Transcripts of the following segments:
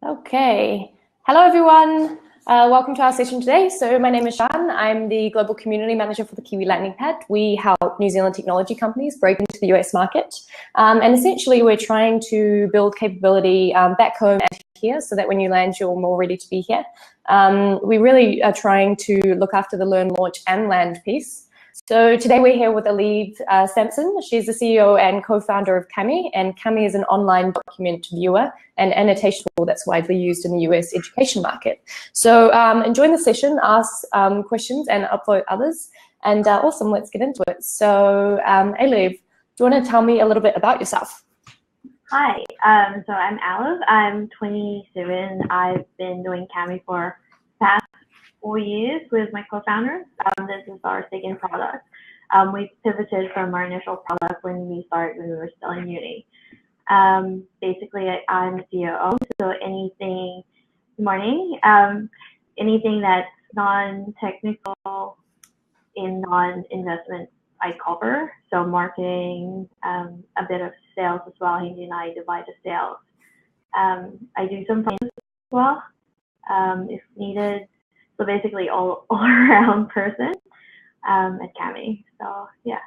Okay. Hello, everyone. Welcome to our session today. So my name is Shan. I'm the Global Community Manager for the Kiwi Landing Pad. We help New Zealand technology companies break into the US market. And essentially, we're trying to build capability back home and here so that when you land, you're more ready to be here. We really are trying to look after the learn, launch, and land piece. So today we're here with Alliv Samson. She's the CEO and co-founder of Kami, and Kami is an online document viewer and annotation tool that's widely used in the US education market. So enjoy the session, ask questions and upvote others. And awesome, let's get into it. So Alliv, do you want to tell me a little bit about yourself? Hi, so I'm Alliv. I'm 27. I've been doing Kami for the past 4 years with my co-founders. This is our second product. We pivoted from our initial product when we were still in uni. Basically, I'm the COO, so anything that's non-technical and non-investment I cover. So marketing, a bit of sales as well. Hindi and I divide the sales. I do some finance as well, if needed. So basically all around person at Kami. So yeah.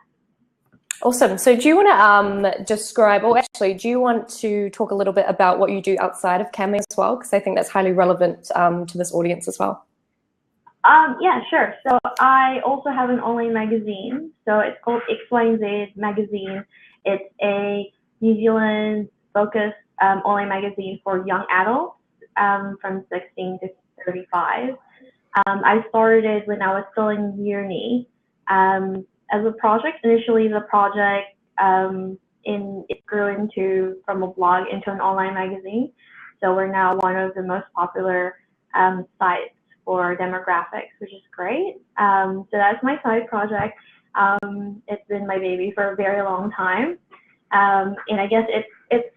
Awesome. So do you want to describe, or actually, do you want to talk a little bit about what you do outside of Kami as well? Because I think that's highly relevant to this audience as well. Yeah, sure. So I also have an online magazine. So it's called sitesXYNZ magazine. It's a New Zealand focused online magazine for young adults from 16 to 35. I started it when I was still in uni as a project. Initially, the project it grew from a blog into an online magazine. So we're now one of the most popular sites for demographics, which is great. So that's my side project. It's been my baby for a very long time, and I guess it's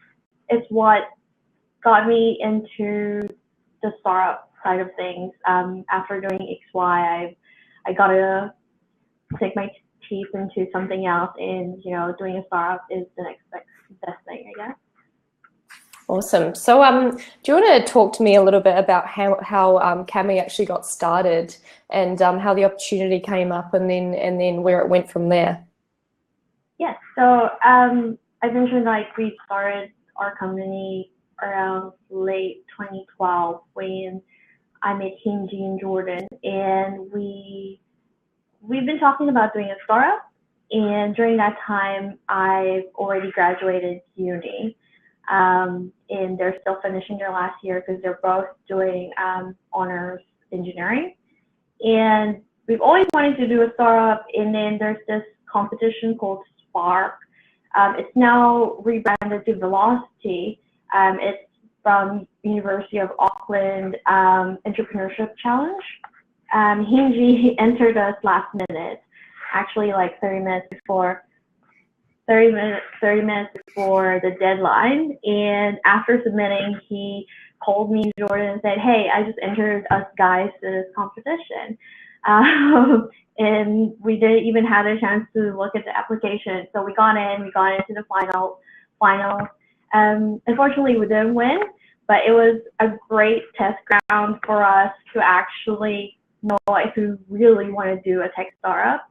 what got me into the startup side of things. After doing XY, I got to take my teeth into something else, and doing a startup is the next best thing, I guess. Awesome. So do you want to talk to me a little bit about how Kami actually got started and how the opportunity came up and then where it went from there? Yes. So I mentioned we started our company around late 2012 when I met Hinji and Jordan, and we've been talking about doing a startup. And during that time, I've already graduated uni, and they're still finishing their last year because they're both doing honors engineering. And we've always wanted to do a startup, and then there's this competition called Spark. It's now rebranded to Velocity. It's from University of Auckland Entrepreneurship Challenge. Hinji entered us last minute, actually 30 minutes before the deadline. And after submitting, he called me, Jordan, and said, "Hey, I just entered us guys to this competition." And we didn't even have a chance to look at the application. So we got into the final. Unfortunately, we didn't win, but it was a great test ground for us to actually know if we really want to do a tech startup.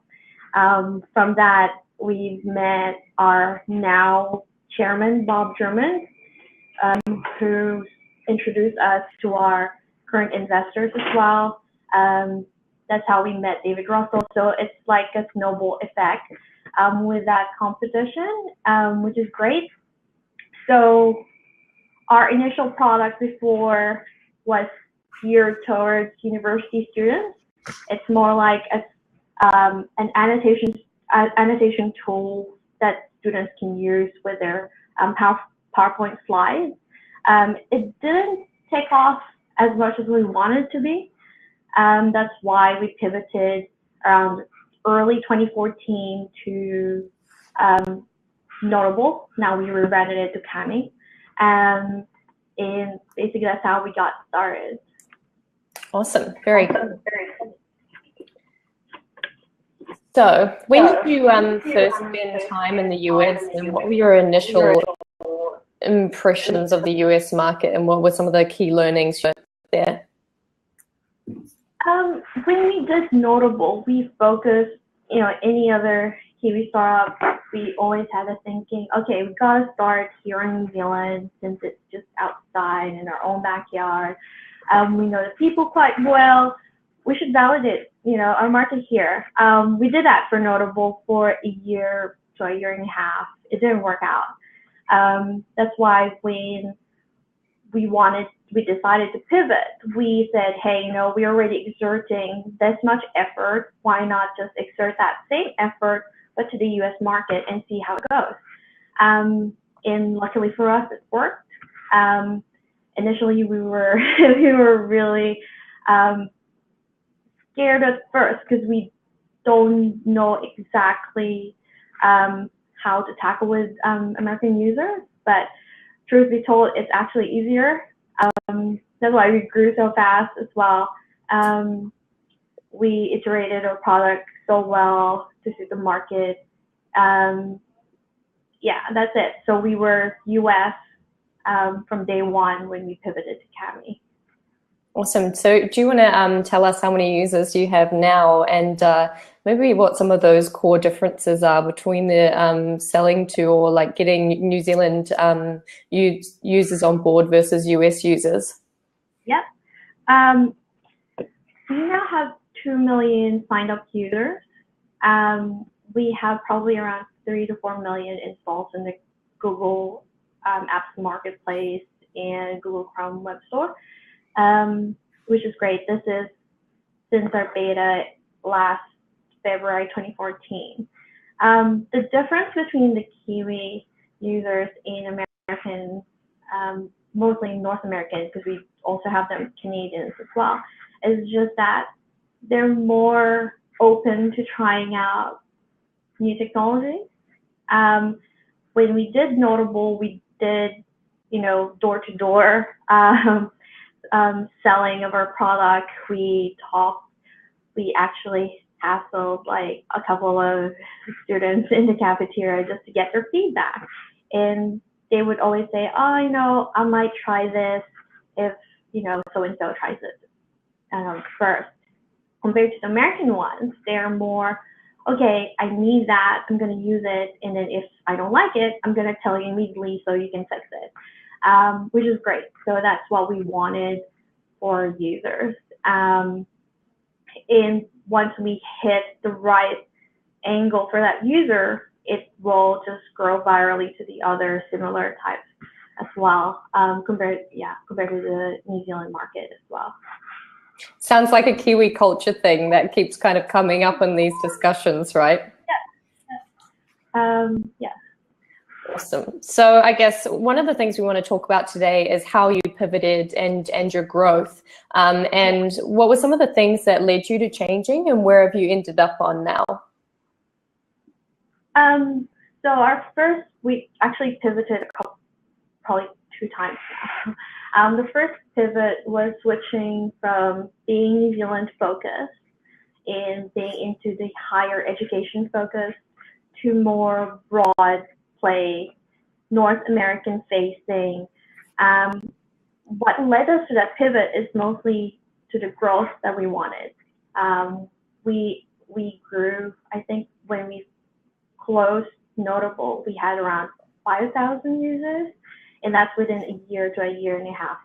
From that, we've met our now chairman, Bob German, who introduced us to our current investors as well. That's how we met David Russell. So it's like a snowball effect with that competition, which is great. So our initial product before was geared towards university students. It's more like an annotation tool that students can use with their PowerPoint slides. It didn't take off as much as we wanted to be. That's why we pivoted around early 2014 to Notable. Now we rebranded it to Kami. And basically that's how we got started. Awesome. Very good. So when did you first spend time in the US, and what were your initial impressions of the US market, and what were some of the key learnings there? When we did Notable, we focused, any other Kiwi startup, we always had a thinking, okay, we gotta start here in New Zealand since it's just outside in our own backyard. We know the people quite well. We should validate, our market here. We did that for Notable for a year to a year and a half. It didn't work out. That's why when we decided to pivot, we said, hey, we're already exerting this much effort. Why not just exert that same effort, but to the US market and see how it goes? And luckily for us, it worked. Initially, we were really scared at first because we don't know exactly how to tackle with American users, but truth be told, it's actually easier. That's why we grew so fast as well. We iterated our product so well to suit the market. Yeah, that's it. So we were US from day one when we pivoted to Kami. Awesome. So do you want to tell us how many users you have now, and maybe what some of those core differences are between the selling to, or like getting New Zealand users on board versus US users? Yep. We now have 2 million signed up users. We have probably around 3 to 4 million installs in the Google Apps Marketplace and Google Chrome Web Store. Which is great. This is since our beta last February 2014. The difference between the Kiwi users and Americans, mostly North Americans, because we also have them Canadians as well, is just that they're more open to trying out new technology. When we did Notable, we did, door-to-door selling of our product. We actually hassled like a couple of students in the cafeteria just to get their feedback. And they would always say, oh, I might try this if, so-and-so tries it first. Compared to the American ones, they're more, okay, I need that, I'm going to use it, and then if I don't like it, I'm going to tell you immediately so you can fix it, which is great. So that's what we wanted for users. And once we hit the right angle for that user, it will just grow virally to the other similar types as well, compared to the New Zealand market as well. Sounds like a Kiwi culture thing that keeps kind of coming up in these discussions, right? Yeah. Awesome. So I guess one of the things we want to talk about today is how you pivoted and your growth. And what were some of the things that led you to changing, and where have you ended up on now? So we actually pivoted probably 2 times now. The first pivot was switching from being New Zealand focused and being into the higher education focus to more broad play, North American facing. What led us to that pivot is mostly to the growth that we wanted. We grew, I think when we closed Notable, we had around 5,000 users, and that's within a year to a year and a half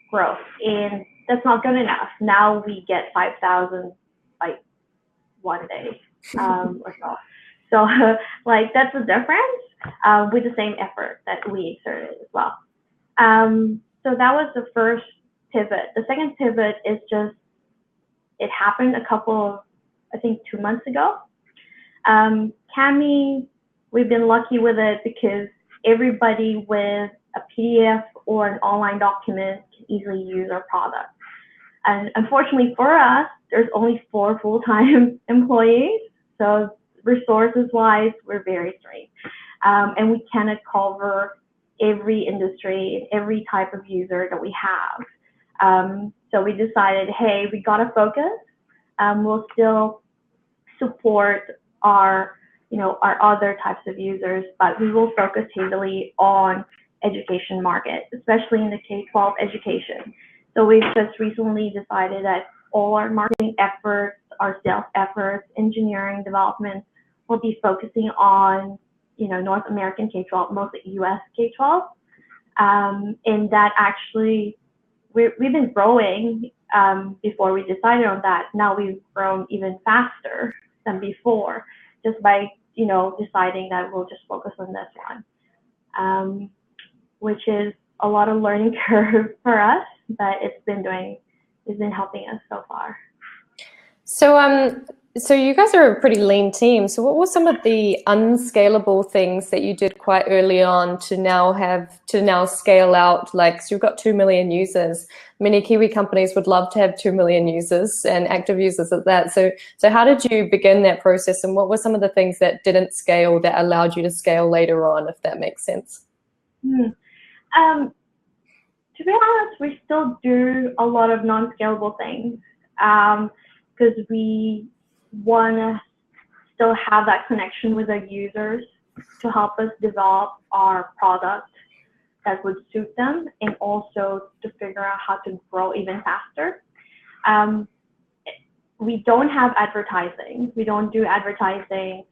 growth. And that's not good enough. Now we get 5,000 like one day or so. So like that's the difference with the same effort that we exerted as well. So that was the first pivot. The second pivot is just, it happened a couple of, I think 2 months ago. Kami, we've been lucky with it because everybody with a PDF or an online document can easily use our product. And unfortunately for us, there's only 4 full-time employees. So resources-wise, we're very strained. And we cannot cover every industry, every type of user that we have. So we decided, hey, we gotta focus. We'll still support our our other types of users, but we will focus heavily on education market, especially in the K-12 education. So we've just recently decided that all our marketing efforts, our sales efforts, engineering development will be focusing on, North American K-12, mostly US K-12. And that actually, we've been growing before we decided on that. Now we've grown even faster than before, just by, deciding that we'll just focus on this one, which is a lot of learning curve for us, but it's been helping us so far. So you guys are a pretty lean team. So what were some of the unscalable things that you did quite early on to now scale out? Like, so you've got 2 million users. Many Kiwi companies would love to have 2 million users and active users at that. So how did you begin that process, and what were some of the things that didn't scale that allowed you to scale later on, if that makes sense? To be honest, we still do a lot of non-scalable things because we want to still have that connection with our users to help us develop our product that would suit them, and also to figure out how to grow even faster. We don't have advertising. We don't do advertising.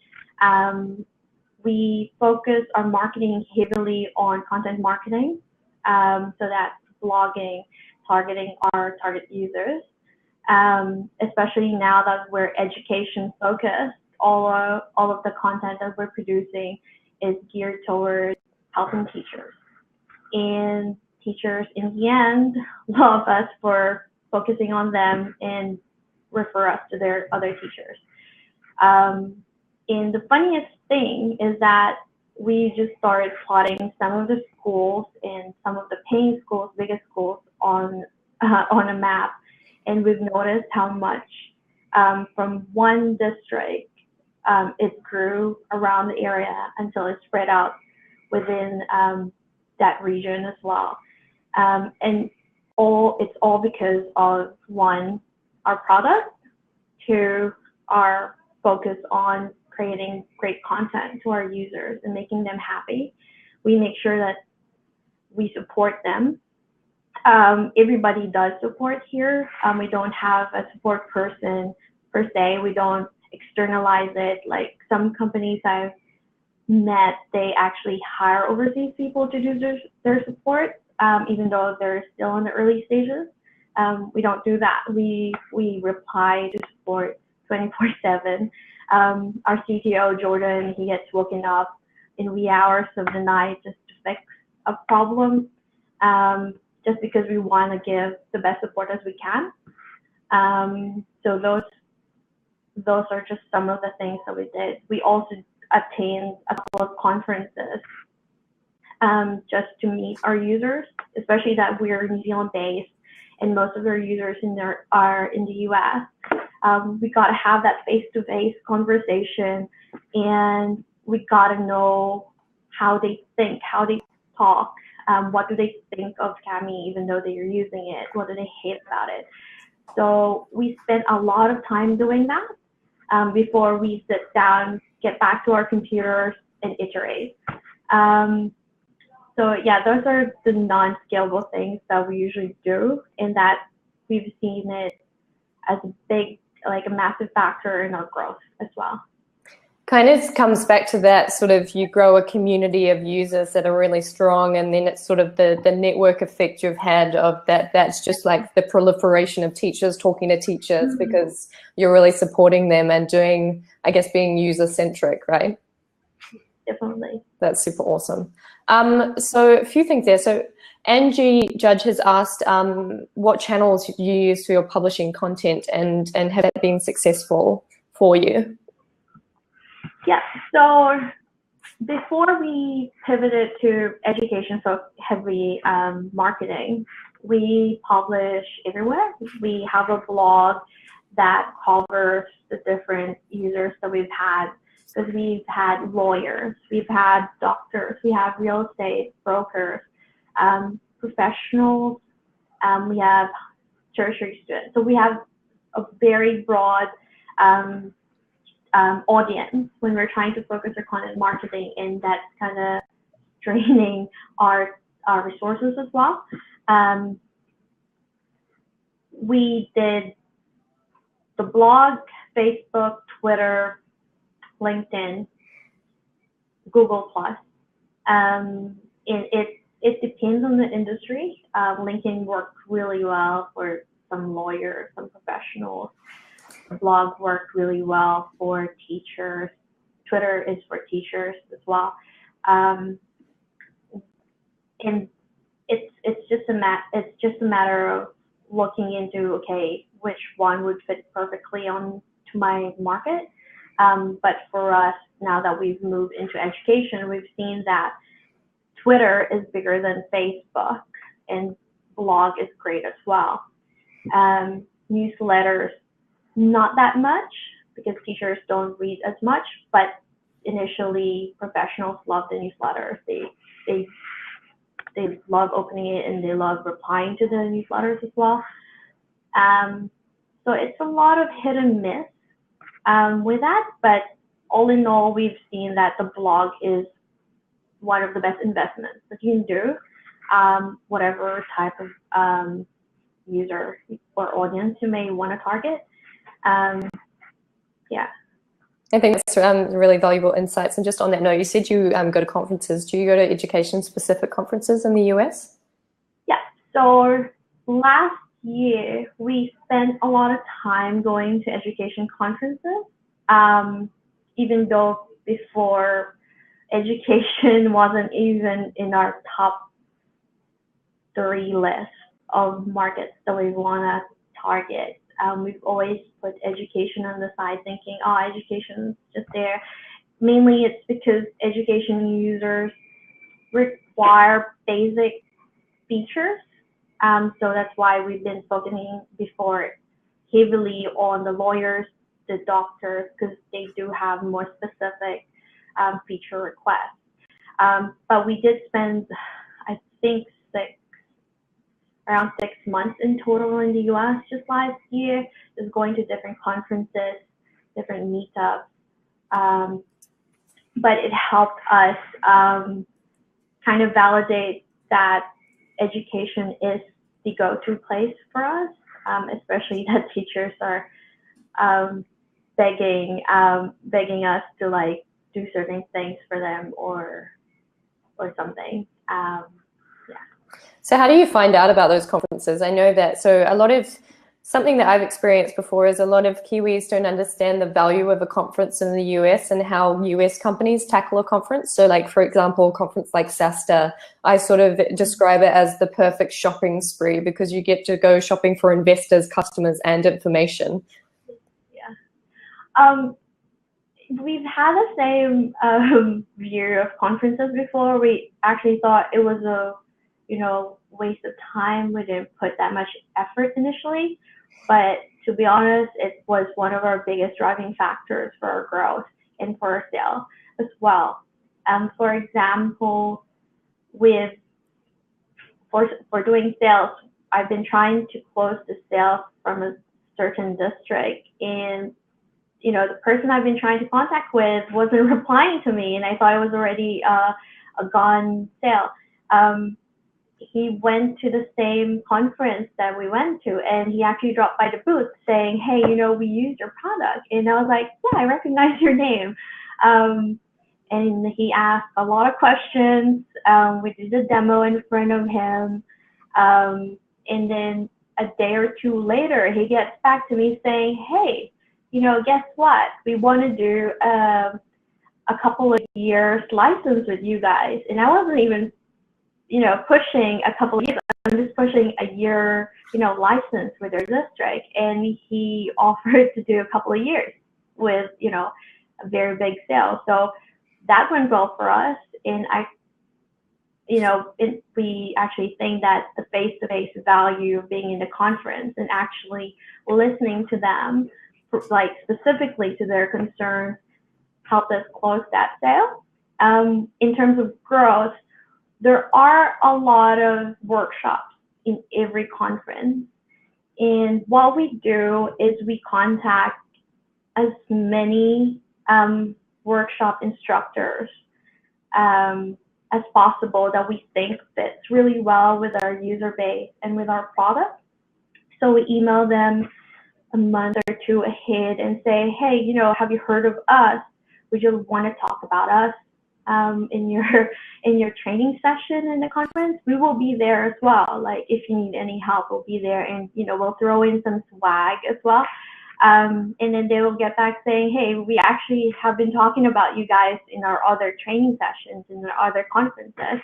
We focus our marketing heavily on content marketing. So that's blogging, targeting our target users. Especially now that we're education focused, all of the content that we're producing is geared towards helping teachers. And teachers in the end love us for focusing on them and refer us to their other teachers. And the funniest thing is that we just started plotting some of the schools and some of the paying schools, biggest schools on a map. And we've noticed how much from one district it grew around the area until it spread out within that region as well. And it's all because of, one, our product, two, our focus on creating great content to our users and making them happy. We make sure that we support them. Everybody does support here. We don't have a support person per se. We don't externalize it. Like some companies I've met, they actually hire overseas people to do their support, even though they're still in the early stages. We don't do that. We reply to support 24/7. Our CTO, Jordan, he gets woken up in wee hours of the night just to fix a problem, just because we want to give the best support as we can. So those are just some of the things that we did. We also attend a couple of conferences just to meet our users, especially that we're New Zealand based and most of our users are in the US. We got to have that face-to-face conversation, and we got to know how they think, how they talk, what do they think of Kami even though they're using it, what do they hate about it. So we spent a lot of time doing that before we sit down, get back to our computers and iterate. So yeah, those are the non-scalable things that we usually do, and that we've seen it as a massive factor in our growth as well. Kind of comes back to that sort of, you grow a community of users that are really strong, and then it's sort of the network effect you've had of that. That's just like the proliferation of teachers talking to teachers because you're really supporting them and doing, I guess, being user-centric, right? Definitely. That's super awesome. So a few things there. So Angie Judge has asked what channels you use for your publishing content, and have that been successful for you? Yeah, so before we pivoted to education, so heavy marketing, we publish everywhere. We have a blog that covers the different users that we've had, because we've had lawyers, we've had doctors, we have real estate brokers, professionals, we have tertiary students. So we have a very broad audience when we're trying to focus our content marketing, and that's kind of draining our resources as well. We did the blog, Facebook, Twitter, LinkedIn, Google+. It depends on the industry. LinkedIn worked really well for some lawyers, some professionals. Blog worked really well for teachers. Twitter is for teachers as well. And it's just a matter of looking into, okay, which one would fit perfectly onto my market. But for us, now that we've moved into education, we've seen that Twitter is bigger than Facebook, and blog is great as well. Newsletters, not that much, because teachers don't read as much, but initially professionals love the newsletters. They love opening it, and they love replying to the newsletters as well. So it's a lot of hit and miss with that, but all in all, we've seen that the blog is one of the best investments that you can do, whatever type of user or audience you may want to target. Yeah. I think that's really valuable insights. And just on that note, you said you go to conferences. Do you go to education-specific conferences in the US? Yeah. So last year, we spent a lot of time going to education conferences, even though before education wasn't even in our top 3 list of markets that we want to target. We've always put education on the side, thinking, oh, education's just there. Mainly it's because education users require basic features. So that's why we've been focusing before heavily on the lawyers, the doctors, because they do have more specific feature requests. But we did spend, I think, around 6 months in total in the US just last year, just going to different conferences, different meetups. But it helped us kind of validate that education is the go-to place for us, especially that teachers are begging us to like do certain things for them or something. So how do you find out about those conferences? I know that, so something that I've experienced before is a lot of Kiwis don't understand the value of a conference in the US and how US companies tackle a conference. So like, for example, a conference like SaaStr, I sort of describe it as the perfect shopping spree because you get to go shopping for investors, customers, and information. Yeah. We've had the same view of conferences before. We actually thought it was a waste of time. We didn't put that much effort initially, but to be honest, it was one of our biggest driving factors for our growth and for our sales as well. For example, for doing sales, I've been trying to close the sales from a certain district, and the person I've been trying to contact with wasn't replying to me, and I thought it was already a gone sale. He went to the same conference that we went to, and he actually dropped by the booth saying, hey, we used your product. And I was like, yeah, I recognize your name. And he asked a lot of questions. We did a demo in front of him. And then a day or two later, he gets back to me saying, hey, guess what? We want to do a couple of years license with you guys. And I wasn't even pushing a couple of years. I'm just pushing a year, license with their district. And he offered to do a couple of years with, a very big sale. So that went well for us. And we actually think that the face-to-face value of being in the conference and actually listening to them, like specifically to their concerns, helped us close that sale. In terms of growth, there are a lot of workshops in every conference. And what we do is we contact as many workshop instructors as possible that we think fits really well with our user base and with our product. So we email them a month or two ahead and say, hey, you know, have you heard of us? Would you want to talk about us in your training session in the conference? We will be there as well. Like, if you need any help, we'll be there, and you know, we'll throw in some swag as well. And then they will get back saying, hey, we actually have been talking about you guys in our other training sessions, in our other conferences.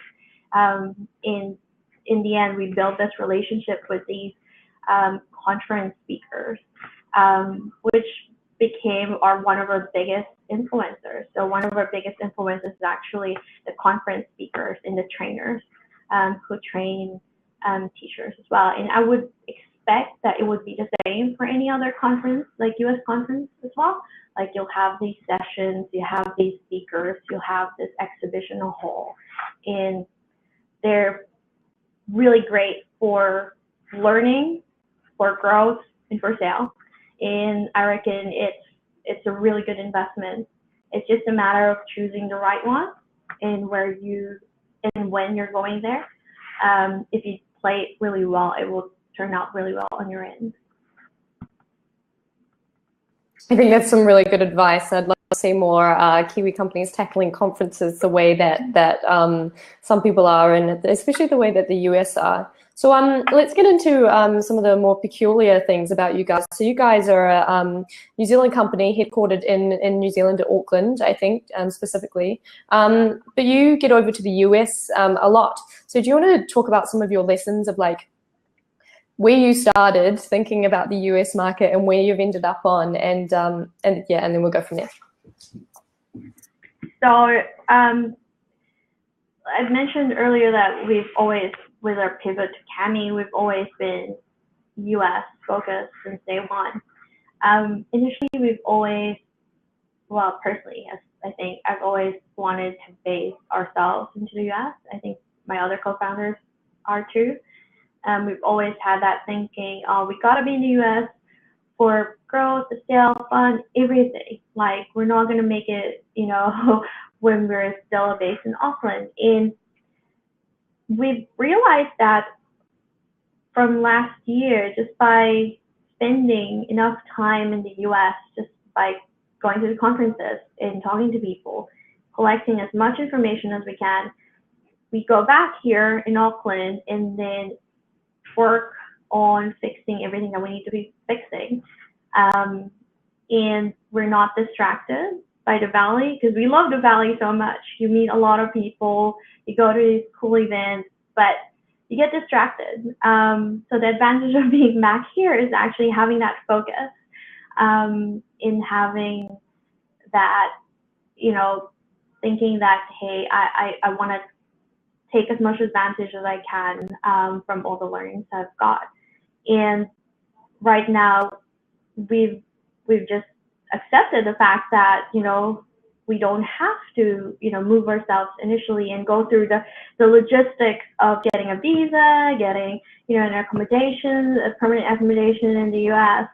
In the end, we built this relationship with these conference speakers, which became one of our biggest influencers. So one of our biggest influencers is actually the conference speakers and the trainers who train teachers as well. And I would expect that it would be the same for any other conference, like US conference as well. Like, you'll have these sessions, you have these speakers, you'll have this exhibitional hall, and they're really great for learning, for growth, and for sale. And I reckon it's a really good investment. It's just a matter of choosing the right one and when you're going there. If you play it really well, it will turn out really well on your end. I think that's some really good advice. I'd love to see more Kiwi companies tackling conferences the way that some people are, and especially the way that the US are. So let's get into some of the more peculiar things about you guys. So you guys are a New Zealand company headquartered in New Zealand, at Auckland, I think, specifically. But you get over to the US a lot. So do you want to talk about some of your lessons of, like, where you started thinking about the US market and where you've ended up on, and yeah, and then we'll go from there. So I mentioned earlier that we've always, with our pivot to Kami, we've always been US focused since day one. Initially, we've always, well, personally, I think I've always wanted to base ourselves into the US. I think my other co-founders are too. We've always had that thinking, oh, we gotta be in the US for growth, sale, fun, everything. Like, we're not gonna make it, you know, when we're still based in Auckland. And we've realized that from last year, just by spending enough time in the US, just by going to the conferences and talking to people, collecting as much information as we can, we go back here in Auckland and then work on fixing everything that we need to be fixing. And we're not distracted by the Valley, because we love the Valley so much. You meet a lot of people, you go to these cool events, but you get distracted. So the advantage of being back here is actually having that focus, in having that, you know, thinking that, hey, I want to take as much advantage as I can from all the learnings I've got. And right now, we've just accepted the fact that, you know, we don't have to, you know, move ourselves initially and go through the logistics of getting a visa, getting, you know, an accommodation, a permanent accommodation in the US.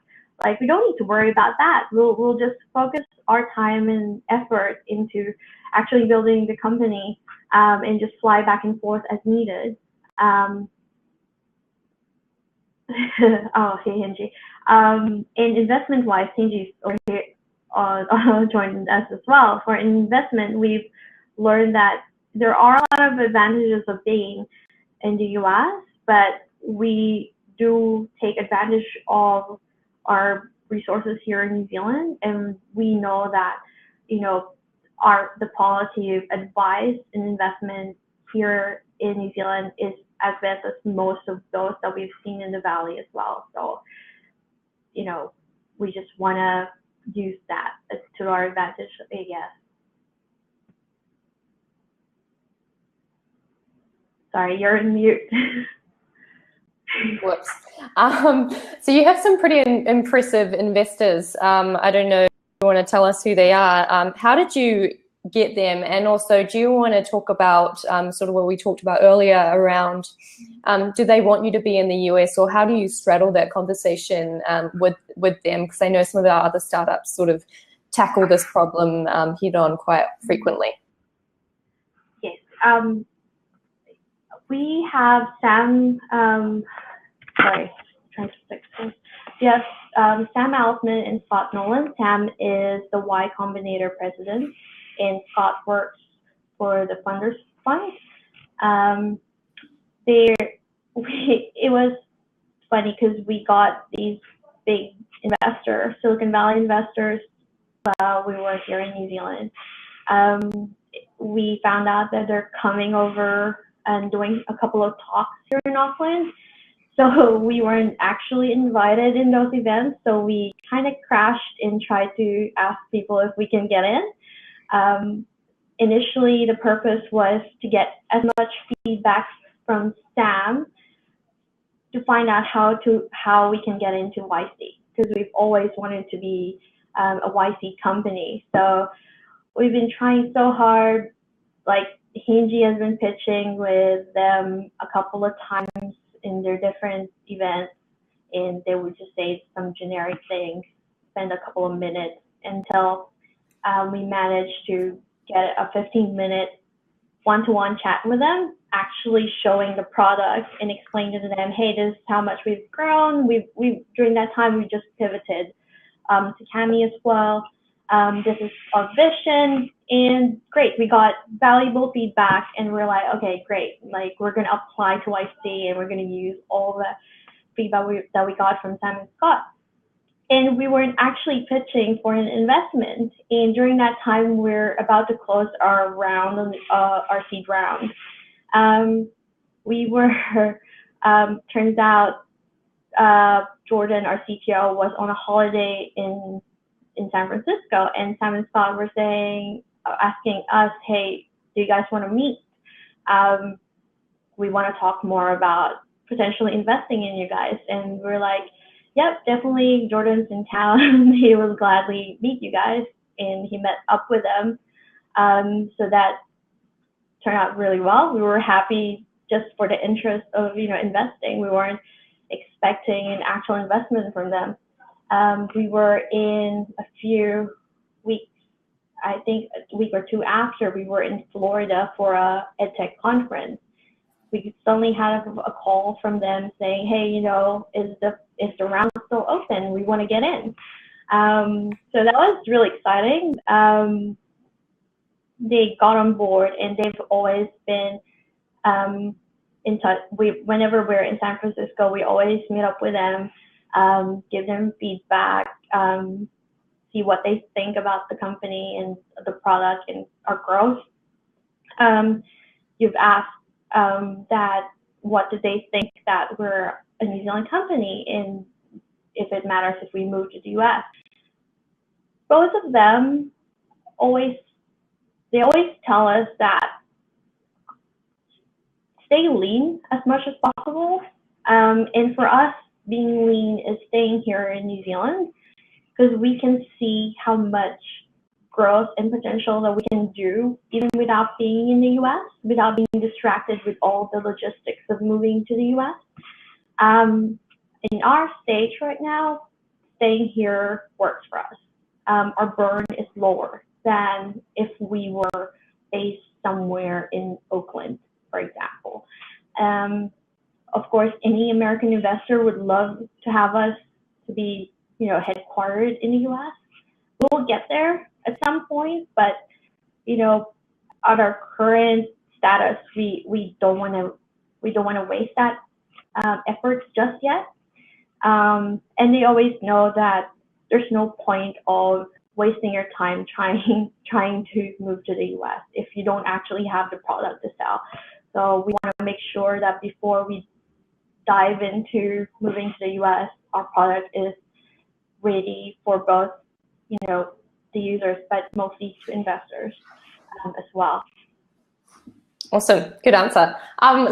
Like, we don't need to worry about that. We'll just focus our time and effort into actually building the company, and just fly back and forth as needed. Oh, hey, Hinji. And investment-wise, Hinji's over here joined us as well. For investment, we've learned that there are a lot of advantages of being in the US, but we do take advantage of our resources here in New Zealand, and we know that, you know, the quality of advice and investment here in New Zealand is as best as most of those that we've seen in the Valley as well. So, you know, we just want to use that to our advantage, I guess. Sorry, you're in mute. Whoops. So you have some pretty impressive investors. I don't know if you want to tell us who they are. How did you get them? And also, do you want to talk about sort of what we talked about earlier around, do they want you to be in the US, or how do you straddle that conversation with them? Because I know some of our other startups sort of tackle this problem head on quite frequently? Yes. We have Sam, sorry, trying to fix this. Yes, Sam Altman and Scott Nolan. Sam is the Y Combinator president, and Scott works for the Funders Fund. It was funny because we got these big investors, Silicon Valley investors, while we were here in New Zealand. We found out that they're coming over and doing a couple of talks here in Auckland. So we weren't actually invited in those events. So we kind of crashed and tried to ask people if we can get in. Initially, the purpose was to get as much feedback from Sam to find out how we can get into YC, because we've always wanted to be a YC company. So we've been trying so hard. Like Hinji has been pitching with them a couple of times in their different events, and they would just say some generic things, spend a couple of minutes until we managed to get a 15-minute one-to-one chat with them, actually showing the product and explaining to them, hey, this is how much we've grown. We've during that time we just pivoted to Kami as well. This is our vision, and great, we got valuable feedback, and we're like, okay, great, like we're gonna apply to YC and we're gonna use all the feedback that we got from Sam and Scott. And we weren't actually pitching for an investment. And during that time, we're about to close our round, our seed round. We were, turns out, Jordan, our CTO, was on a holiday in San Francisco, and Sam and Scott were asking us, hey, do you guys want to meet? We want to talk more about potentially investing in you guys. And we're like, yep, definitely, Jordan's in town. He will gladly meet you guys. And he met up with them. So that turned out really well. We were happy just for the interest of, investing. We weren't expecting an actual investment from them. We were in a few weeks, I think a week or two after, we were in Florida for a EdTech conference. We suddenly had a call from them saying, hey, is the round still open? We want to get in. So that was really exciting. They got on board, and they've always been in touch. Whenever we're in San Francisco, we always meet up with them, give them feedback, see what they think about the company and the product and our growth. You've asked that what do they think that we're a New Zealand company, and if it matters if we move to the US. Both of them always tell us that stay lean as much as possible. And for us, being lean is staying here in New Zealand, because we can see how much growth and potential that we can do even without being in the US, without being distracted with all the logistics of moving to the US. In our stage right now, staying here works for us. Our burn is lower than if we were based somewhere in Oakland, for example. Of course, any American investor would love to have us to be, headquartered in the US. We'll get there at some point, but at our current status, we don't want to waste that effort just yet. And they always know that there's no point of wasting your time trying to move to the US if you don't actually have the product to sell. So we want to make sure that before we dive into moving to the US, our product is ready for both, the users, but mostly to investors as well. Awesome, good answer.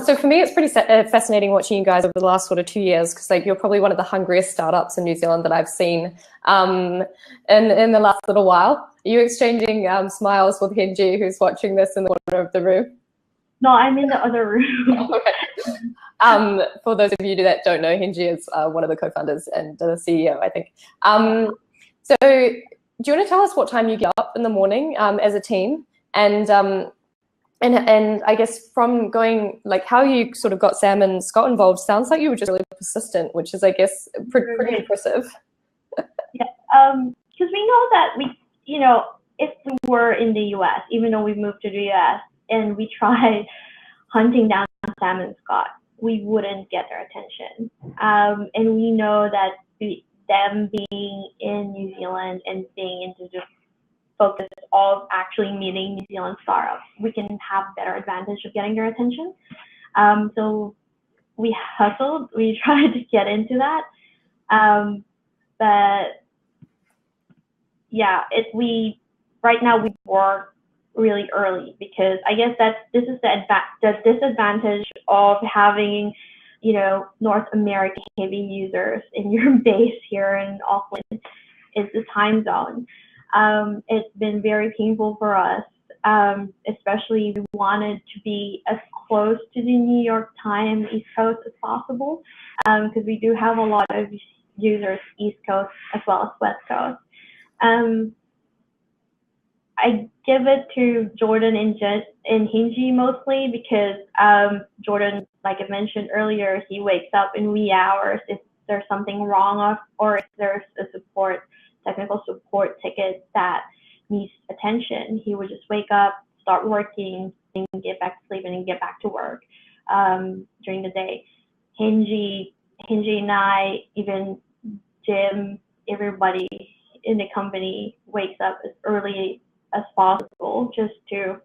So for me, it's pretty fascinating watching you guys over the last sort of 2 years, because you're probably one of the hungriest startups in New Zealand that I've seen in the last little while. Are you exchanging smiles with Hinji, who's watching this in the corner of the room? No, I'm in the other room. Okay. For those of you that don't know, Hinji is one of the co-founders and the CEO, I think. So do you want to tell us what time you get up in the morning as a team? And I guess from going, like, how you sort of got Sam and Scott involved sounds like you were just really persistent, which is, I guess, pretty impressive. Yeah, because we know that if we were in the US, even though we moved to the US and we tried hunting down Sam and Scott, we wouldn't get their attention. And we know that them being in New Zealand and being into the focus of actually meeting New Zealand startups, we can have better advantage of getting their attention. So we hustled, we tried to get into that. But yeah, right now we work really early, because I guess this is the disadvantage of having, North American heavy users in your base here in Auckland, is the time zone. It's been very painful for us, especially we wanted to be as close to the New York time East Coast as possible, because we do have a lot of users East Coast as well as West Coast. I give it to Jordan and Hingy mostly, because Jordan, like I mentioned earlier, he wakes up in wee hours if there's something wrong, or if there's a technical support ticket that needs attention. He would just wake up, start working, and get back to sleep, and then get back to work during the day. Hingy and I, even Jim, everybody in the company wakes up as early as possible just to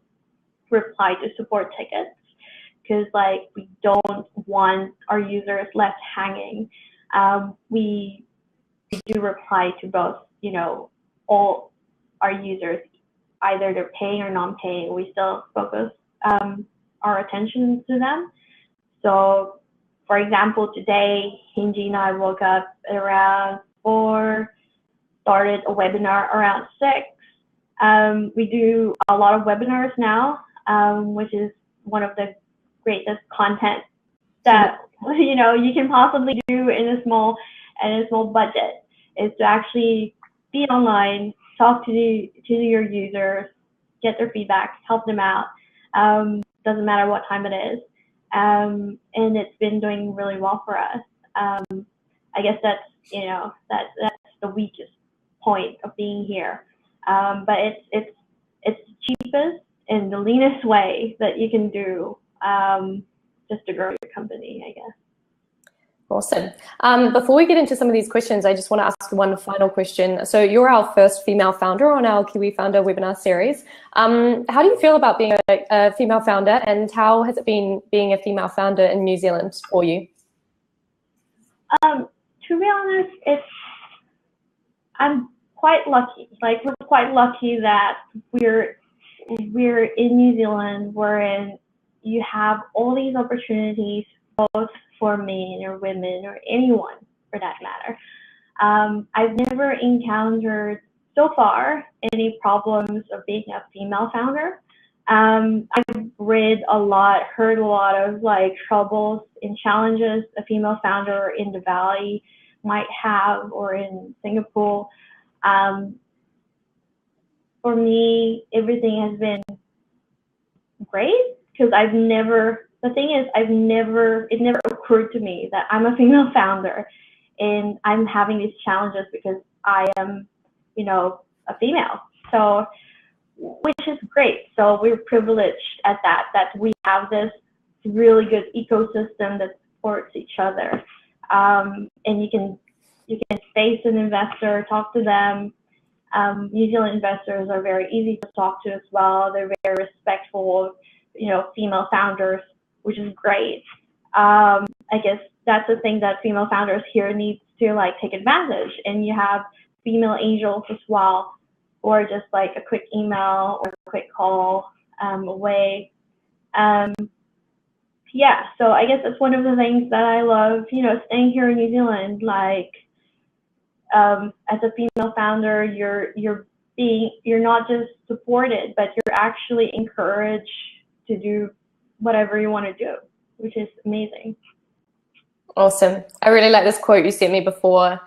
reply to support tickets, because we don't want our users left hanging. We do reply to both, all our users, either they're paying or non-paying. We still focus our attention to them. So, for example, today, Hingy and I woke up at around 4, started a webinar around 6. We do a lot of webinars now, which is one of the greatest content that you can possibly do in a small budget, is to actually be online, talk to your users, get their feedback, help them out. Doesn't matter what time it is, and it's been doing really well for us. I guess that's the weakest point of being here. But it's the cheapest and the leanest way that you can do just to grow your company, I guess. Awesome. Before we get into some of these questions, I just want to ask one final question. So you're our first female founder on our Kiwi Founder webinar series. How do you feel about being a female founder, and how has it been being a female founder in New Zealand for you? To be honest, I'm quite lucky. We're quite lucky that we're in New Zealand, wherein you have all these opportunities, both for men or women or anyone for that matter. I've never encountered so far any problems of being a female founder. I've read a lot, heard a lot of troubles and challenges a female founder in the Valley might have, or in Singapore. For me, everything has been great, because it never occurred to me that I'm a female founder and I'm having these challenges because I am, a female. So, which is great. So we're privileged at that we have this really good ecosystem that supports each other. And you can face an investor, talk to them. New Zealand investors are very easy to talk to as well. They're very respectful of, female founders, which is great. I guess that's the thing that female founders here need to take advantage. And you have female angels as well, or just a quick email or a quick call away. Yeah, so I guess that's one of the things that I love, staying here in New Zealand. As a female founder, you're not just supported, but you're actually encouraged to do whatever you want to do, which is amazing. Awesome. I really like this quote you sent me before.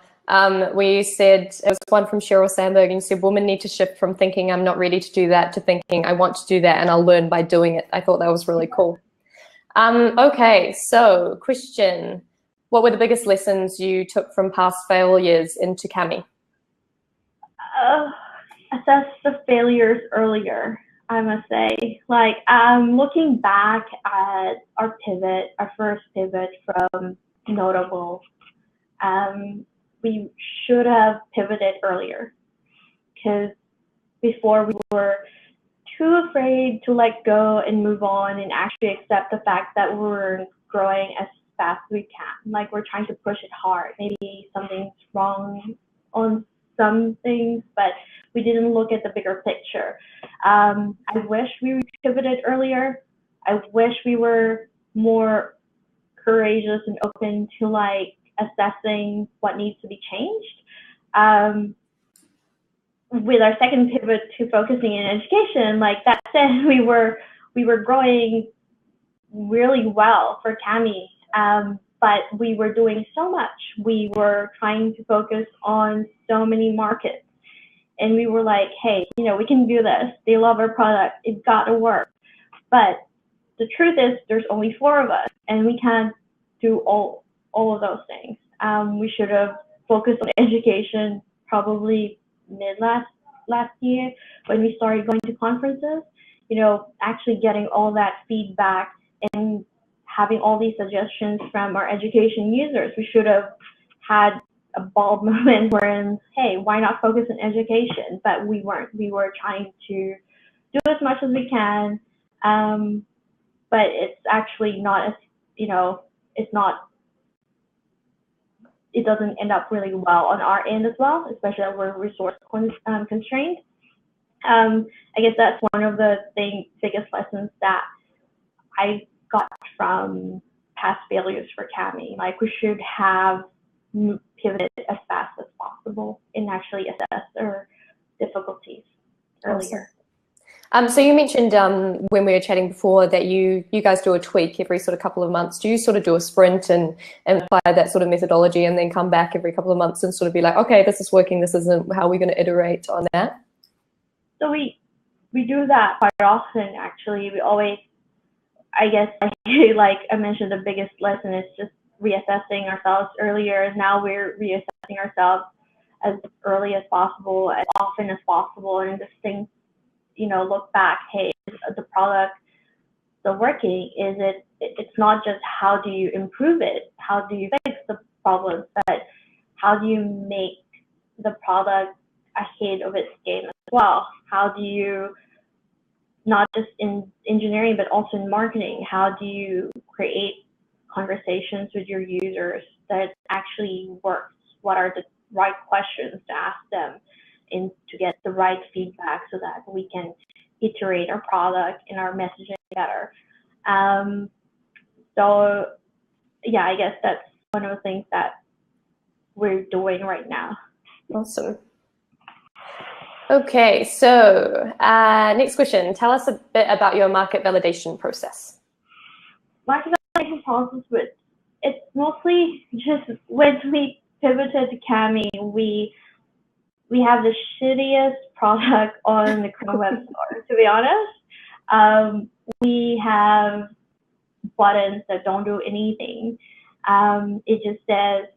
We said, it was one from Sheryl Sandberg, and said, women need to shift from thinking I'm not ready to do that to thinking I want to do that and I'll learn by doing it. I thought that was really cool. Okay, so question, what were the biggest lessons you took from past failures into Kami? Assess the failures earlier, I must say. Like, looking back at our first pivot from Notable, we should have pivoted earlier, because before we were too afraid to let go and move on and actually accept the fact that we're growing as fast as we can. Like, we're trying to push it hard. Maybe something's wrong on some things, but we didn't look at the bigger picture. I wish we pivoted earlier. I wish we were more courageous and open to like assessing what needs to be changed. With our second pivot to focusing in education, like that said, we were growing really well for Kami, but we were doing so much. We were trying to focus on so many markets, and we were like, hey, you know, we can do this. They love our product. It's got to work. But the truth is, there's only 4 of us, and we can't do all of those things. We should have focused on education probably mid last year when we started going to conferences. You know, actually getting all that feedback and having all these suggestions from our education users. We should have had a bald moment wherein, hey, why not focus on education? But we weren't. We were trying to do as much as we can, but it's actually not as, you know, it's not, it doesn't end up really well on our end as well, especially as we're resource constrained. I guess that's one of the biggest lessons that I got from past failures for Kami. Like, we should have pivoted as fast as possible and actually assess our difficulties earlier. Awesome. So you mentioned when we were chatting before that you guys do a tweak every sort of couple of months. Do you sort of do a sprint and apply that sort of methodology and then come back every couple of months and sort of be like, okay, this is working, this isn't, how are we going to iterate on that? So we do that quite often, actually. We always, I guess, like I mentioned, the biggest lesson is just reassessing ourselves earlier. Now we're reassessing ourselves as early as possible, as often as possible, and just think, you know, look back, hey, is the product still working? Is it, it's not just how do you improve it, how do you fix the problems, but how do you make the product ahead of its game as well? How do you, not just in engineering, but also in marketing, how do you create conversations with your users that actually works? What are the right questions to ask them and to get the right feedback so that we can iterate our product and our messaging better? So yeah, I guess that's one of the things that we're doing right now. Awesome. Okay, so next question. Tell us a bit about your market validation process. Market validation process, it's mostly just when we pivoted to Kami, we have the shittiest product on the Chrome Web Store, to be honest. We have buttons that don't do anything. It just says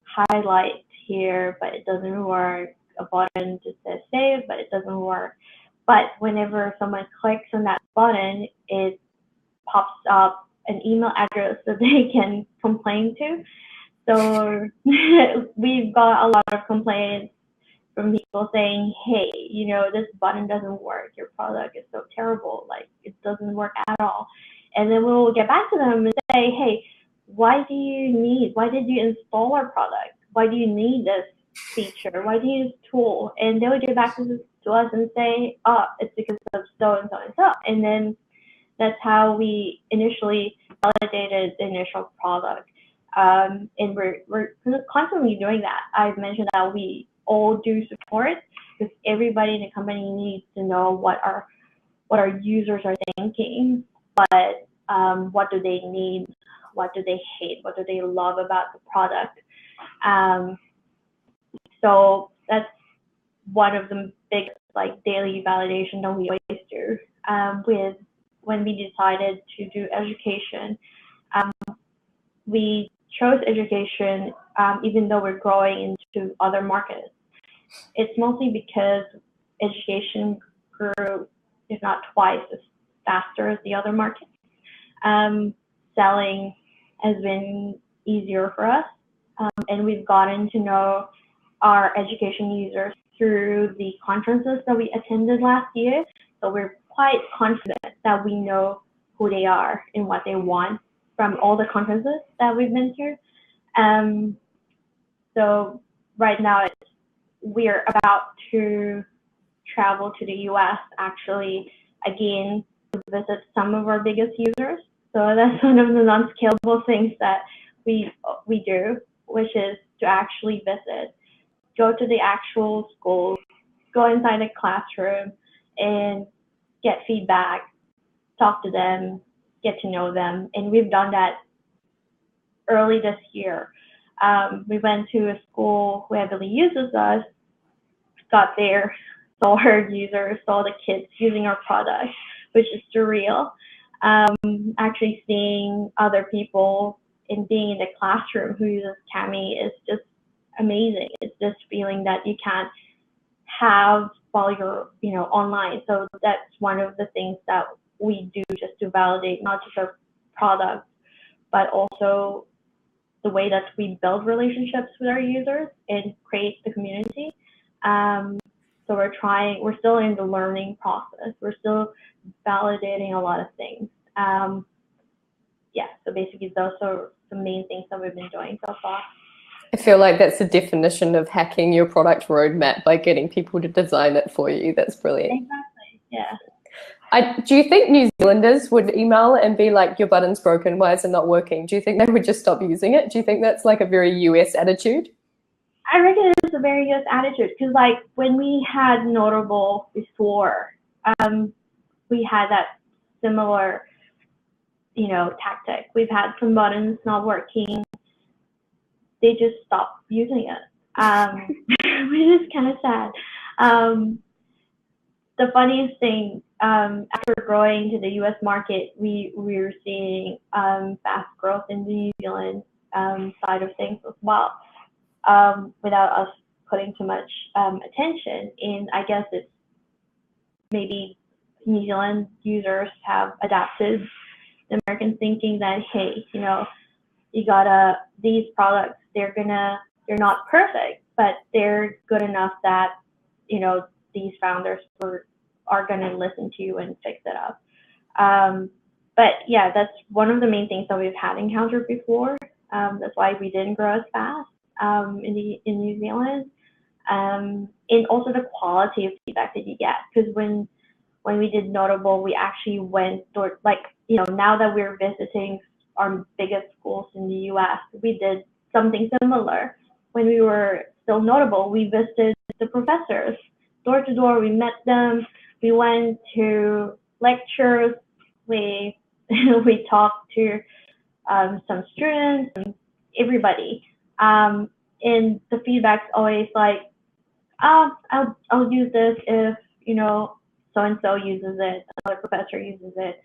highlight here, but it doesn't work. A button just says save, but it doesn't work. But whenever someone clicks on that button, it pops up an email address that they can complain to. So we've got a lot of complaints from people saying, hey, you know, this button doesn't work. Your product is so terrible. Like, it doesn't work at all. And then we'll get back to them and say, hey, why did you install our product? Why do you need this feature? Why do you use this tool? And they would get back to us and say, oh, it's because of so and so and so. And then that's how we initially validated the initial product. And we're constantly doing that. I've mentioned that we all do support, because everybody in the company needs to know what our users are thinking, but what do they need, what do they hate, what do they love about the product. So that's one of the big like daily validation that we always do. With when we decided to do education, we chose education even though we're growing into other markets. It's mostly because education grew, if not twice as faster as the other markets. Selling has been easier for us, and we've gotten to know our education users through the conferences that we attended last year. So we're quite confident that we know who they are and what they want from all the conferences that we've been to. So right now we're about to travel to the US actually again to visit some of our biggest users. So that's one of the non-scalable things that we do, which is to actually visit, go to the actual schools, go inside the classroom and get feedback, talk to them, get to know them. And we've done that early this year. We went to a school who heavily uses us, got there, saw our users, saw the kids using our product, which is surreal. Actually seeing other people and being in the classroom who uses Kami is just amazing. It's this feeling that you can't have while you're, online. So that's one of the things that we do just to validate not just our product, but also the way that we build relationships with our users and create the community. So we're still in the learning process. We're still validating a lot of things. So basically those are the main things that we've been doing so far. I feel like that's the definition of hacking your product roadmap by getting people to design it for you. That's brilliant. Exactly, yeah. Do you think New Zealanders would email and be like, your button's broken, why is it not working? Do you think they would just stop using it? Do you think that's like a very US attitude? I reckon it's a very US attitude because like when we had Notable before, we had that similar, tactic. We've had some buttons not working. They just stopped using it, which is kind of sad. The funniest thing, after growing to the US market, we were seeing fast growth in the New Zealand side of things as well, without us putting too much attention. And I guess it's maybe New Zealand users have adapted the American thinking that, hey, you gotta, these products, they're not perfect, but they're good enough that, these founders are gonna listen to you and fix it up. But yeah, that's one of the main things that we've had encountered before. That's why we didn't grow as fast in New Zealand. And also the quality of feedback that you get, because when we did Notable, we actually went now that we're visiting our biggest schools in the US, we did something similar. When we were still Notable, we visited the professors door to door. We met them. We went to lectures. We talked to some students and everybody. And the feedback's always like, I'll use this if so-and-so uses it, another professor uses it.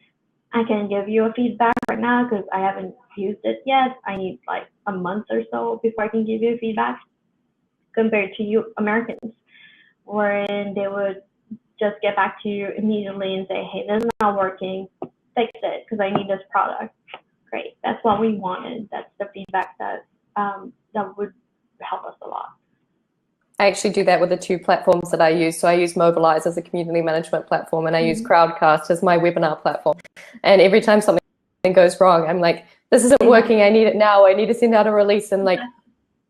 I can give you a feedback right now because I haven't used it yet. I need like a month or so before I can give you feedback, compared to you Americans, wherein they would just get back to you immediately and say, hey, this is not working, fix it because I need this product. Great, that's what we wanted. That's the feedback that would help us a lot. I actually do that with the two platforms that I use. So I use Mobilize as a community management platform, and I use Crowdcast as my webinar platform. And every time something goes wrong, I'm like, this isn't working. I need it now. I need to send out a release in like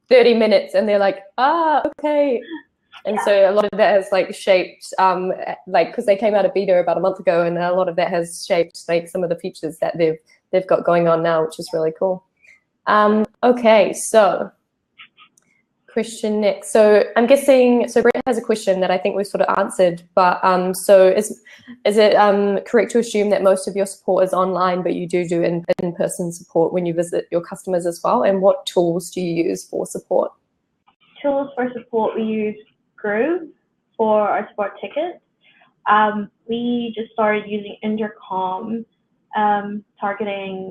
30 minutes. And they're like, okay. And so a lot of that has like shaped, because they came out of beta about a month ago, and a lot of that has shaped like some of the features that they've got going on now, which is really cool. Okay, so question next. So I'm guessing, so Brett has a question that I think we've sort of answered, but so is it correct to assume that most of your support is online, but you do in-person support when you visit your customers as well? And what tools do you use for support? tools for support, we use Groove for our support tickets. We just started using Intercom, targeting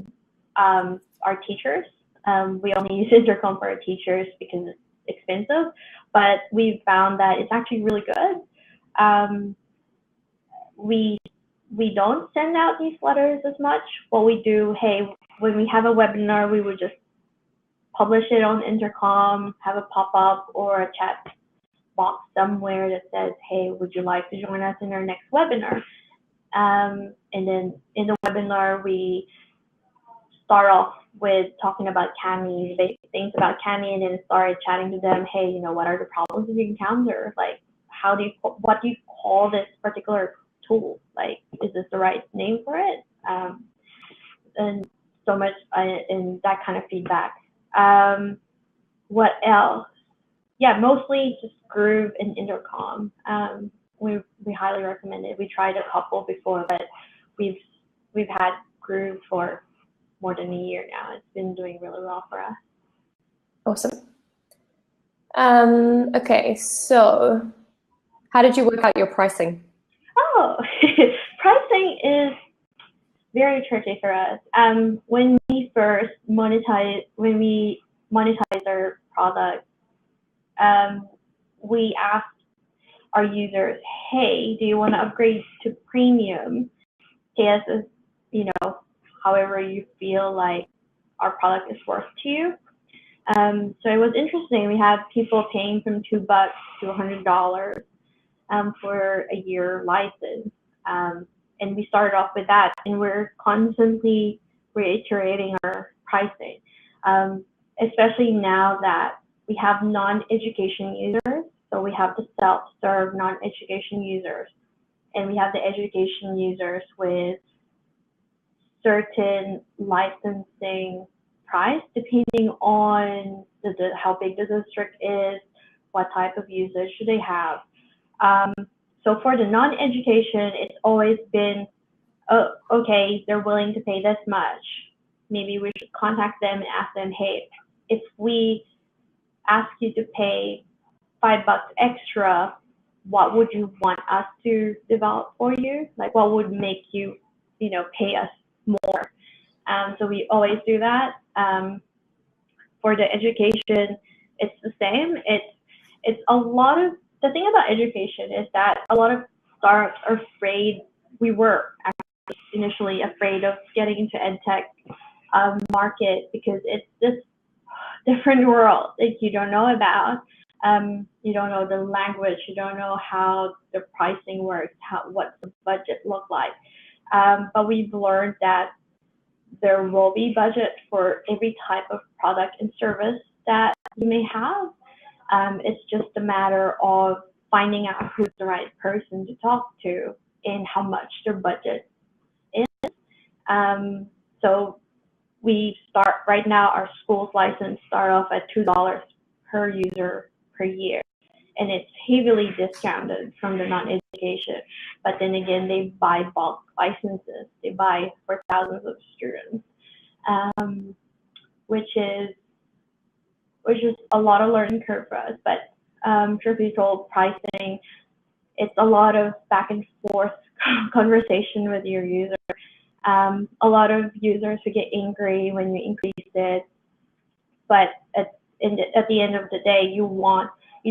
our teachers. We only use Intercom for our teachers because it's expensive, but we found that it's actually really good. We don't send out newsletters as much. What we do, hey, when we have a webinar, we would just publish it on Intercom, have a pop-up or a chat box somewhere that says, hey, would you like to join us in our next webinar? And then in the webinar, we start off with talking about Kami, basic things about Kami, and then started chatting to them, hey, you know, what are the problems you encounter? Like, what do you call this particular tool? Like, is this the right name for it? And so much in that kind of feedback. What else? Yeah, mostly just Groove and Intercom. We highly recommend it. We tried a couple before, but we've had Groove for more than a year now. It's been doing really well for us. Awesome. Okay, so how did you work out your pricing? Oh, pricing is very tricky for us. When we monetize our product, we asked our users, hey, do you want to upgrade to premium? Pay us, you know, however you feel like our product is worth to you. So it was interesting. We had people paying from $2 to $100 for a year license. And we started off with that, and we're constantly reiterating our pricing, especially now that we have non-education users. So we have the self-serve non-education users, and we have the education users with certain licensing price depending on how big the district is, what type of users should they have. So for the non-education, it's always been, oh, okay, they're willing to pay this much. Maybe we should contact them and ask them, hey, if we ask you to pay $5 extra, what would you want us to develop for you? Like, what would make you, you know, pay us more? So we always do that. For the education, it's the same. It's a lot of, the thing about education is that a lot of startups are afraid, we were actually initially afraid of getting into edtech market because it's this different world that you don't know about. You don't know the language, you don't know how the pricing works, what the budget look like. But we've learned that there will be budget for every type of product and service that you may have. It's just a matter of finding out who's the right person to talk to and how much their budget is. So we start right now, our school's license start off at $2 per user per year, and it's heavily discounted from the non-education. But then again, they buy bulk licenses. They buy for thousands of students, which is a lot of learning curve for us. But truth be told, pricing, it's a lot of back and forth conversation with your user. A lot of users who get angry when you increase it, but at the end of the day, you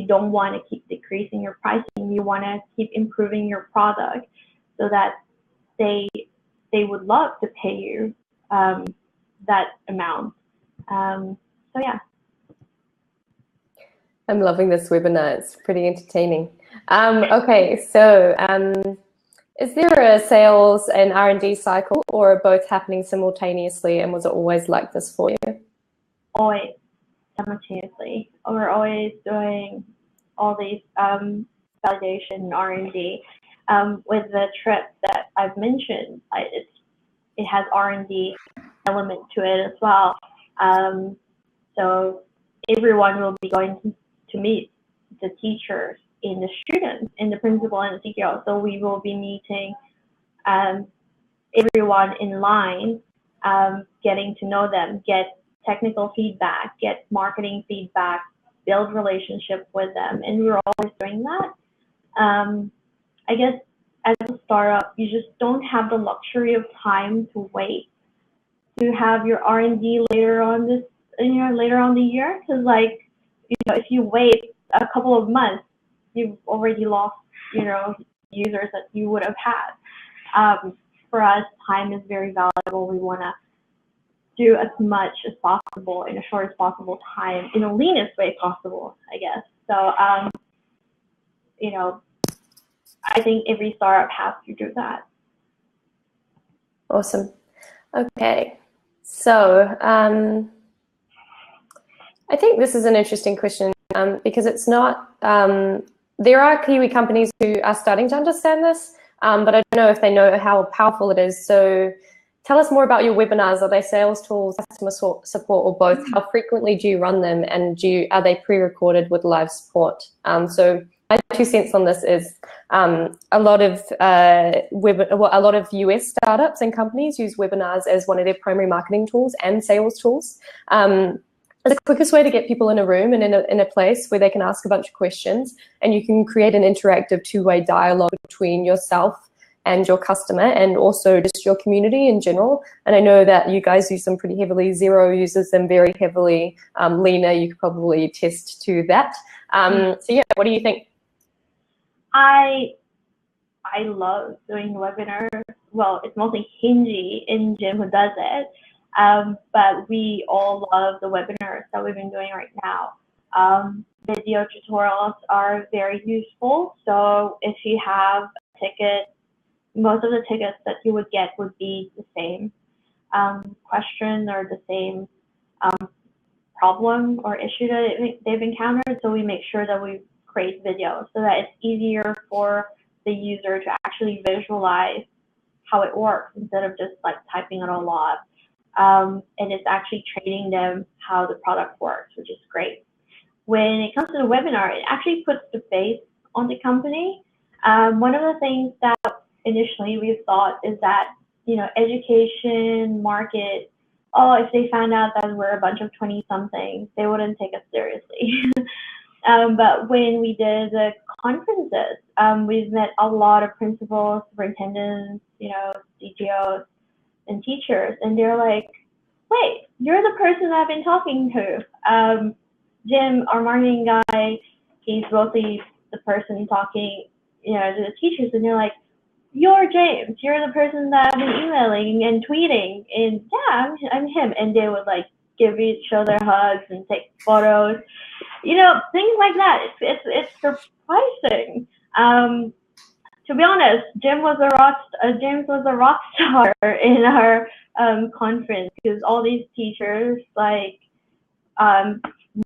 don't want to keep decreasing your pricing. You want to keep improving your product so that they would love to pay you that amount. So yeah. I'm loving this webinar. It's pretty entertaining. Okay, so is there a sales and R&D cycle, or are both happening simultaneously, and was it always like this for you? Always simultaneously. We're always doing all these validation R&D. With the trip that I've mentioned, it has R&D element to it as well. So everyone will be going to meet the teachers and the students and the principal and the CTO. So we will be meeting everyone in line, getting to know them, get technical feedback, get marketing feedback, build relationship with them, and we're always doing that. I guess as a startup, you just don't have the luxury of time to wait to have your R&D later on the year, because like, if you wait a couple of months, you've already lost, users that you would have had. For us, time is very valuable. We want to do as much as possible in a short as possible time, in the leanest way possible, I guess. So, I think every startup has to do that. Awesome. Okay. So I think this is an interesting question because it's not, there are Kiwi companies who are starting to understand this, but I don't know if they know how powerful it is. So tell us more about your webinars. Are they sales tools, customer support, or both? How frequently do you run them, and are they pre-recorded with live support? So my 2 cents on this is a lot of US startups and companies use webinars as one of their primary marketing tools and sales tools. It's the quickest way to get people in a room and in a place where they can ask a bunch of questions, and you can create an interactive two-way dialogue between yourself and your customer, and also just your community in general. And I know that you guys use them pretty heavily. Xero uses them very heavily. Lena, you could probably attest to that. So yeah, what do you think? I love doing webinars. Well, it's mostly Hingy and Jim who does it, but we all love the webinars that we've been doing right now. Video tutorials are very useful. So if you have a ticket, most of the tickets that you would get would be the same question or the same problem or issue that they've encountered. So we make sure that we create videos so that it's easier for the user to actually visualize how it works instead of just like typing it all up. And it's actually training them how the product works, which is great. When it comes to the webinar, it actually puts the face on the company. One of the things that initially we thought is that, education, market, if they found out that we're a bunch of 20-somethings, they wouldn't take us seriously. But when we did the conferences, we've met a lot of principals, superintendents, CTOs, and teachers, and they're like, wait, you're the person I've been talking to. Jim, our marketing guy, he's mostly the person talking, to the teachers, and they're like, you're James, you're the person that I've been emailing and tweeting, and yeah, I'm him. And they would like give each other hugs and take photos, things like that. It's surprising. To be honest, James was a rock star in our conference, because all these teachers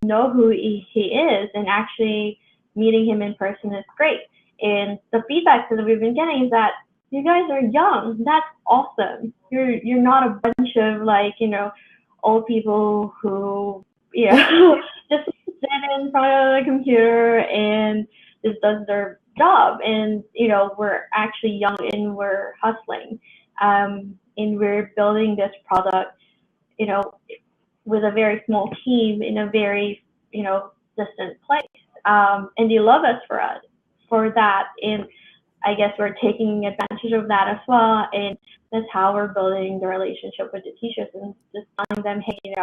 know who he is, and actually meeting him in person is great. And the feedback that we've been getting is that you guys are young. That's awesome. You're not a bunch of old people who just sit in front of the computer and just does their job. And we're actually young and we're hustling, and we're building this product with a very small team in a very distant place, and they love us for that. And I guess we're taking advantage of that as well, and that's how we're building the relationship with the teachers, and just telling them, hey,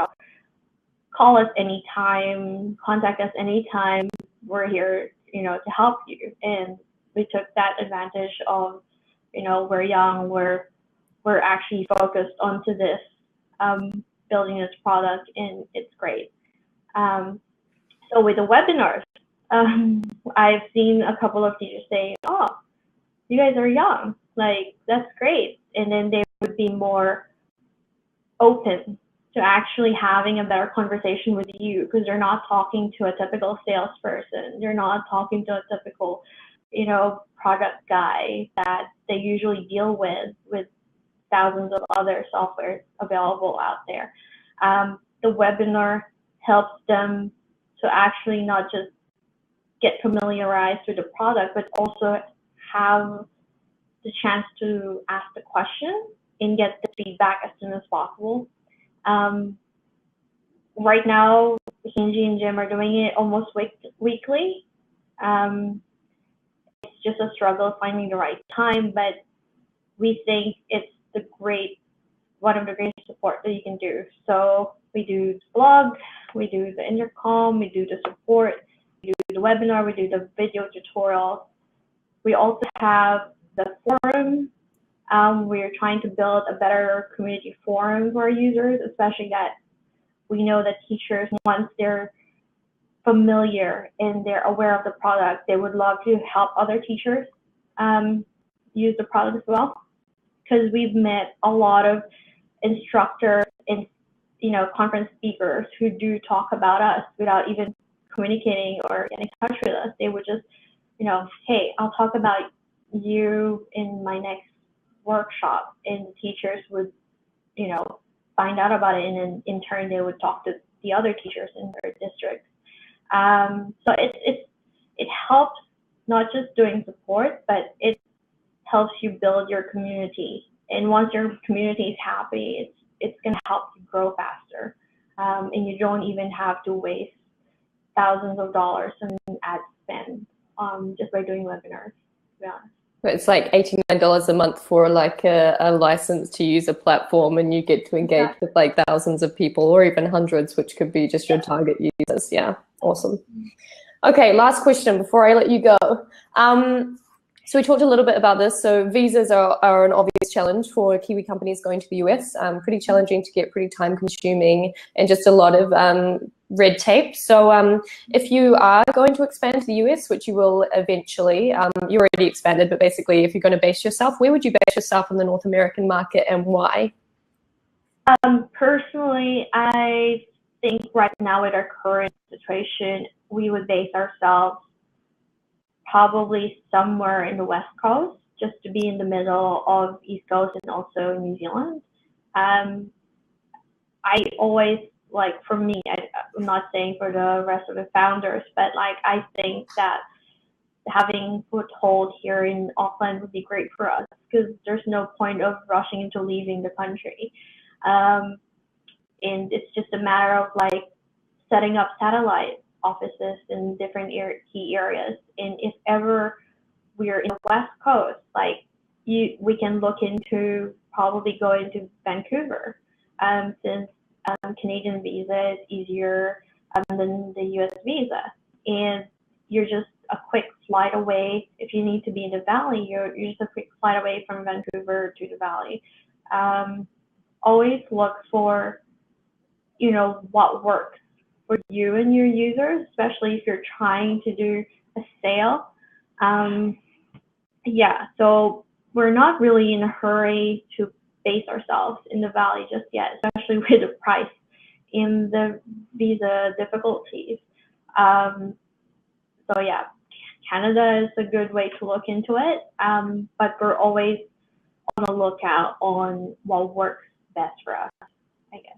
call us anytime, contact us anytime, we're here to help you. And we took that advantage of we're young, we're actually focused onto this, building this product, and it's great. So with the webinars, I've seen a couple of teachers say, oh, you guys are young, like that's great. And then they would be more open to actually having a better conversation with you, because they're not talking to a typical salesperson. They're not talking to a typical, product guy that they usually deal with thousands of other softwares available out there. The webinar helps them to actually not just get familiarized with the product, but also have the chance to ask the question and get the feedback as soon as possible. right now, Hinji and Jim are doing it almost weekly. It's just a struggle finding the right time, but we think it's one of the greatest support that you can do. So we do the blog, we do the intercom, we do the support, we do the webinar, we do the video tutorials. We also have the forum. We're trying to build a better community forum for our users, especially that we know that teachers, once they're familiar and they're aware of the product, they would love to help other teachers use the product as well. Because we've met a lot of instructors and conference speakers who do talk about us without even communicating or getting in touch with us. They would just, hey, I'll talk about you in my next workshop, and the teachers would, find out about it, and then in turn they would talk to the other teachers in their districts. So it helps not just doing support, but it helps you build your community. And once your community is happy, it's going to help you grow faster. And you don't even have to waste thousands of dollars in ad spend just by doing webinars, to be honest. It's like $89 a month for like a license to use a platform, and you get to engage with like thousands of people or even hundreds, which could be just your target users. Yeah, awesome. Okay, last question before I let you go. So we talked a little bit about this. So visas are an obvious challenge for Kiwi companies going to the US. Pretty challenging to get, pretty time consuming, and just a lot of red tape. So if you are going to expand to the US, which you will eventually, you already expanded, but basically if you're going to base yourself, where would you base yourself in the North American market and why? Personally, I think right now with our current situation, we would base ourselves probably somewhere in the West Coast, just to be in the middle of East Coast and also New Zealand. I always, like, for me, I'm not saying for the rest of the founders, but like I think that having foothold here in Auckland would be great for us, because there's no point of rushing into leaving the country. And it's just a matter of like setting up satellite offices in different key areas. And if ever we're in the West Coast, like we can look into probably going to Vancouver, since Canadian visa is easier than the US visa, and you're just a quick flight away. If you need to be in the Valley, you're just a quick flight away from Vancouver to the Valley. Always look for what works for you and your users, especially if you're trying to do a sale. So we're not really in a hurry to base ourselves in the Valley just yet, especially with the price and the visa difficulties. So yeah, Canada is a good way to look into it, but we're always on the lookout on what works best for us, I guess.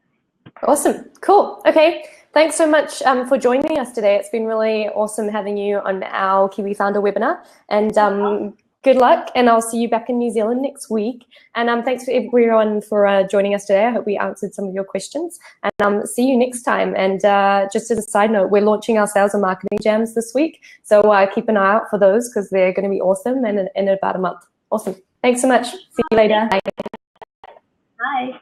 Awesome, cool. Okay, thanks so much for joining us today. It's been really awesome having you on our Kiwi Founder webinar, and good luck, and I'll see you back in New Zealand next week. And thanks for everyone for joining us today. I hope we answered some of your questions, and see you next time. And just as a side note, we're launching our sales and marketing jams this week, so keep an eye out for those, because they're going to be awesome, and in about a month. Awesome. Thanks so much. See you later. Bye. Bye.